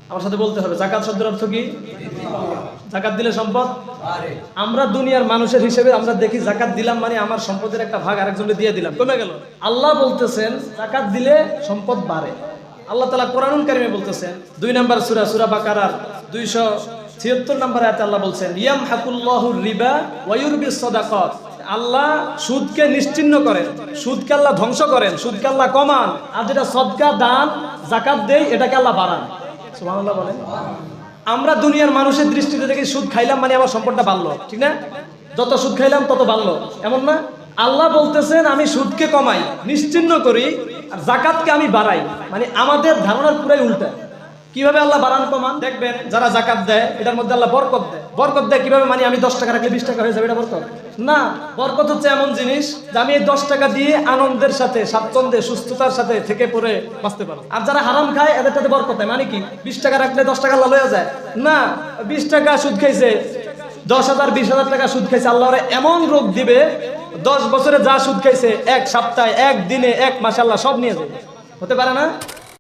আমার সাথে বলতে হবে, জাকাত শব্দের অর্থ কি? জাকাত দিলে সম্পদ বাড়ে। আমরা দুনিয়ার মানুষের হিসেবে আমরা দেখি জাকাত দিলাম মানে আমার সম্পদের একটা ভাগ আরেকজনকে দিয়ে দিলাম, কমে গেল। আল্লাহ বলতেছেন জাকাত দিলে সম্পদ বাড়ে। আল্লাহ তাআলা কোরআনুল কারীমে বলতেছেন 2 নম্বর সূরা বাকারার 276 নম্বর আয়াতে আল্লাহ বলছেন ইয়ামহাকুল্লাহুর রিবা ওয়া ইউরবিস সাদাকাত। আল্লাহ সুদকে নিশ্চিহ্ন করেন, সুদকে আল্লাহ ধ্বংস করেন, সুদকে আল্লাহ কমান, আর যেটা সদকা দান জাকাত দেই এটাকে আল্লাহ বাড়ান। সুবহানাল্লাহ বলেন। আমরা দুনিয়ার মানুষের দৃষ্টিতে দেখি সুদ খাইলাম মানে আমার সম্পদটা বাড়লো, ঠিক না? যত সুদ খাইলাম তত বাড়লো, এমন না? আল্লাহ বলতেছেন আমি সুদকে কমাই, নিশ্চিহ্ন করি, আর জাকাতকে আমি বাড়াই। মানে আমাদের ধারণার পুরাই উল্টা। কিভাবে আল্লাহ বাড়ান কমান? দেখবেন যারা জাকাত দেয় এটার মধ্যে আল্লাহ বরকত দেয়। বরকত দেয় কিভাবে? মানে আমি 10 টাকা রাখলে 20 টাকা হয়ে যাবে, এটা বরকত না। বরকত হচ্ছে এমন জিনিস যে আমি এই 10 টাকা দিয়ে আনন্দের সাথে, স্বাচ্ছন্দ্যে, সুস্থতার সাথে থেকে পরে বাঁচতে পারো। আর যারা হারাম খায় এদের সাথে বরকত দেয়। মানে কি? 20 টাকা রাখলে 10 টাকা আল্লাহ লয়ে যায় না। 20 টাকা সুদ খাইছে, 10,000 20,000 টাকা সুদ খাইছে, আল্লাহ এমন রোগ দিবে 10 বছরে যা সুদ খাইছে 1 সপ্তাহে, 1 দিনে, 1 মাসে আল্লাহ সব নিয়ে যাবে। হতে পারে না?